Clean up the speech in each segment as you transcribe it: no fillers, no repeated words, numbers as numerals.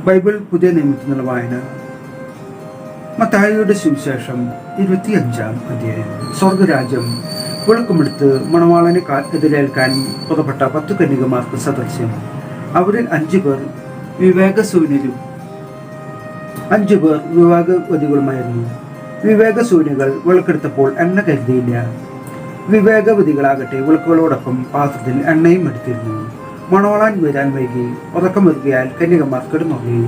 Bible പുതിയ നിയമത്തിൽ നിന്നുള്ള വായന മത്തായിയുടെ സുവിശേഷം 25-ാം അധ്യായം. സ്വർഗരാജ്യം വിളക്കുമെടുത്ത് മണവാളനെ എതിരേൽക്കാൻ പുറപ്പെട്ട 10 കന്യകമാർക്ക് സദൃശ്യം. അവരിൽ 5 പേർ വിവേകശൂന്യരും 5 പേർ വിവേകവതികളുമായിരുന്നു. വിവേകശൂന്യകൾ വിളക്കെടുത്തപ്പോൾ എണ്ണ കരുതിയില്ല. വിവേകവതികളാകട്ടെ വിളക്കുകളോടൊപ്പം പാത്രത്തിൽ എണ്ണയും എടുത്തിരുന്നു. മണവാളൻ വരാൻ വൈകി. ഉറക്കമൊരുക്കിയാൽ കന്യകമാർ കിടന്നുറങ്ങി.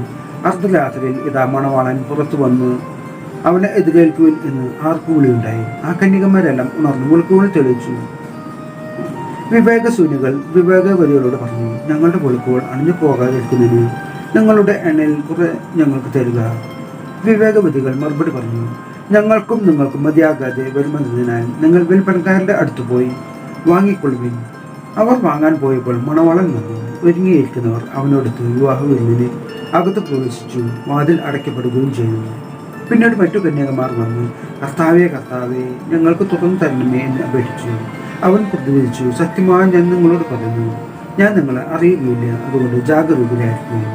അർദ്ധരാത്രിയിൽ ഇതാ മണവാളൻ പുറത്തു വന്ന് അവനെ എതിരേൽക്കുവിൻ എന്ന് ആർക്കു വിളിയുണ്ടായി. ആ കന്യകമാരെല്ലാം ഉണർന്നു വിളക്കുകൾ തെളിയിച്ചു. വിവേകശൂന്യകൾ വിവേകവതികളോട് പറഞ്ഞു, ഞങ്ങളുടെ വിളക്കുകൾ അണിഞ്ഞു പോകാതിരിക്കുന്നതിന് ഞങ്ങളുടെ എണ്ണയിൽ കുറെ ഞങ്ങൾക്ക് തരിക. വിവേകവതികൾ മറുപടി പറഞ്ഞു, ഞങ്ങൾക്കും നിങ്ങൾക്കും മതിയാകാതെ വരുമെന്നതിനാൽ നിങ്ങൾ വിൽപ്പനക്കാരുടെ അടുത്ത് പോയി വാങ്ങിക്കൊള്ളുവിൻ. അവർ വാങ്ങാൻ പോയപ്പോൾ മണവാളൻ വന്നു. ഒരുങ്ങിയിരിക്കുന്നവർ അവനോടത്ത് വിവാഹ വിരുന്നിന് അകത്ത് പ്രവേശിച്ചു. വാതിൽ അടയ്ക്കപ്പെടുകയും ചെയ്തു. പിന്നീട് മറ്റു കന്യകമാർ വന്നു, കർത്താവേ കർത്താവേ, ഞങ്ങൾക്ക് തുറന്നു തരണമേ എന്ന് അപേക്ഷിച്ചു. അവൻ പ്രതികരിച്ചു, സത്യമായി ഞാൻ നിങ്ങളോട് പറയുന്നു, ഞാൻ നിങ്ങളെ അറിയുകയില്ല. അതുകൊണ്ട് ജാഗരൂകരായിരിക്കും.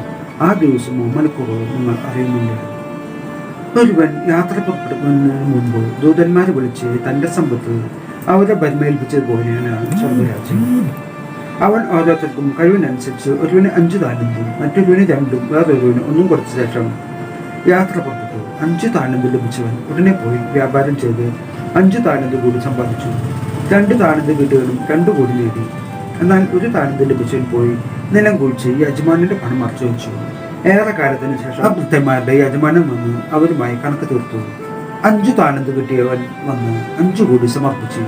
ആ ദിവസമോ മണിക്കൂറോ നിങ്ങൾ അറിയുന്നില്ല. ഒരുവൻ യാത്ര പുറപ്പെടുന്നതിന് മുമ്പ് ദൂതന്മാരെ വിളിച്ച് തൻ്റെ സമ്പത്ത് അവരെ പരിമേൽപ്പിച്ചതുപോലെയാണ് സ്വർഗരാജ്യം. അവൻ ഓരോരുത്തർക്കും കഴിവിനനുസരിച്ച് ഒരുവിന് 5 താലന്തും മറ്റൊരുവിന് 2ഉം വേറൊരുവിന് 1 കൊടുത്ത ശേഷം യാത്ര പുറപ്പെട്ടു. 5 താലന്ത് ലഭിച്ചവൻ ഉടനെ പോയി വ്യാപാരം ചെയ്ത് 5 താലന്ത് കൂടി സമ്പാദിച്ചു. 2 താലന്ത് കിട്ടിയവനും 2 കൂടി നേടി. എന്നാൽ 1 താലന്ത് ലഭിച്ചവൻ പോയി നിലം കുഴിച്ച് യജമാനന്റെ പണം മറച്ചു വെച്ചു. ഏറെ കാലത്തിന് ശേഷം ആ ഭൃത്യന്മാരുടെ യജമാനൻ വന്ന് അവരുമായി കണക്ക് തീർത്തു. 5 താലന്ത് കിട്ടിയവൻ വന്ന് 5 കൂടി സമർപ്പിച്ചു.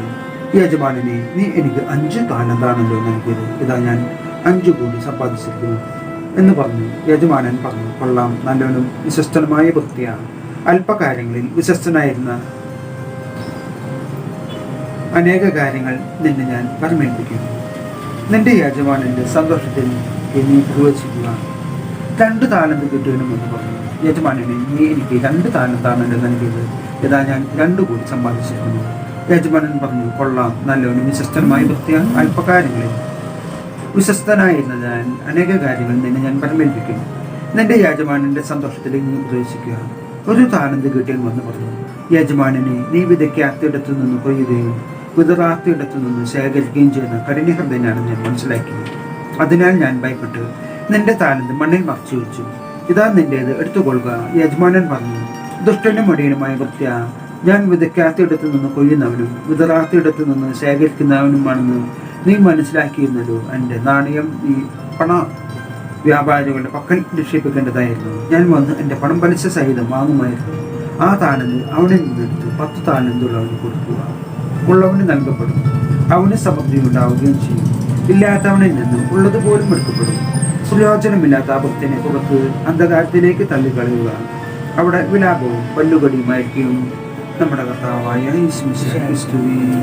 യജമാനനെ, നീ എനിക്ക് 5 താലന്താണല്ലോ നൽകിയത്. ഇതാ ഞാൻ 5 കൂടി സമ്പാദിച്ചിരിക്കുന്നു എന്ന് പറഞ്ഞു. യജമാനൻ പറഞ്ഞു, കൊള്ളാം, നല്ലവനും വിശ്വസ്തനുമായ വൃത്തിയാണ്. അല്പകാര്യങ്ങളിൽ വിശ്വസ്തനായിരുന്ന അനേക കാര്യങ്ങൾ നിന്നെ ഞാൻ പരമേൽപ്പിക്കും. നിന്റെ യജമാനന്റെ സന്തോഷത്തിൽ നീ പ്രവേശിക്കുക. 2 താലന്ത് കിട്ടിയവനും എന്ന് പറഞ്ഞു. യജമാനനെ, നീ എനിക്ക് 2 താലന്താണല്ലോ നൽകിയത്. ഇതാ ഞാൻ 2 കൂടി സമ്പാദിച്ചിരിക്കുന്നു. യജമാനൻ പറഞ്ഞു, കൊള്ളാം, നല്ലവനും വിശ്വസ്തനുമായ വൃത്തിയാണ്. അല്പകാര്യങ്ങളിൽ വിശ്വസ്തനായിരുന്ന ഞാൻ അനേക കാര്യങ്ങൾ നിന്നെ ഞാൻ പരമേൽപ്പിക്കും. നിന്റെ യജമാനന്റെ സന്തോഷത്തിലേക്ക് നീ പ്രവേശിക്കുക. 1 താലന്ത് കിട്ടിയവൻ വന്ന് പറഞ്ഞു, യജമാനനെ, നീ വിതയ്ക്കാത്തിടത്തു നിന്ന് കൊയ്യുകയും വിതറാത്തിടത്തു നിന്ന് ശേഖരിക്കുകയും ചെയ്യുന്ന കഠിനഹൃദയനാണ് ഞാൻ മനസ്സിലാക്കി. അതിനാൽ ഞാൻ ഭയപ്പെട്ട് നിന്റെ താലന്ത് മണ്ണിൽ മറച്ചു വെച്ചു. ഇതാ നിന്റേത്, എടുത്തുകൊള്ളുക. യജമാനൻ പറഞ്ഞു, ദുഷ്ടനും മടിയനുമായ വൃത്യ, ഞാൻ വിതയ്ക്കാത്തിടത്തു നിന്ന് കൊയ്യുന്നവനും വിതറാത്തിടത്തു നിന്ന് ശേഖരിക്കുന്നവനുമാണെന്ന് നീ മനസ്സിലാക്കിയിരുന്നല്ലോ. എൻ്റെ നാണയം ഈ പണ വ്യാപാരികളുടെ പക്കൽ നിക്ഷേപിക്കേണ്ടതായിരുന്നു. ഞാൻ വന്ന് എൻ്റെ പണം പലിശ സഹിതം വാങ്ങുമായിരുന്നു. ആ താലന്ത് അവനിൽ നിന്നെടുത്ത് 10 താലന്തുള്ളവന് കൊടുക്കുക. ഉള്ളവന് നൽകപ്പെടും, അവന് സമൃദ്ധി ഉണ്ടാവുകയും ചെയ്യും. ഇല്ലാത്തവനിൽ നിന്നും ഉള്ളതുപോലും എടുക്കപ്പെടും. സുയോജനമില്ലാത്ത ആ ഭക്തനെ പുറത്ത് അന്ധകാരത്തിലേക്ക് തള്ളിക്കളയുക. അവിടെ വിലാപവും പല്ലുകടിയുമായിരിക്കും. നമ്മുടെ കർത്താവായ യേശുവിനെ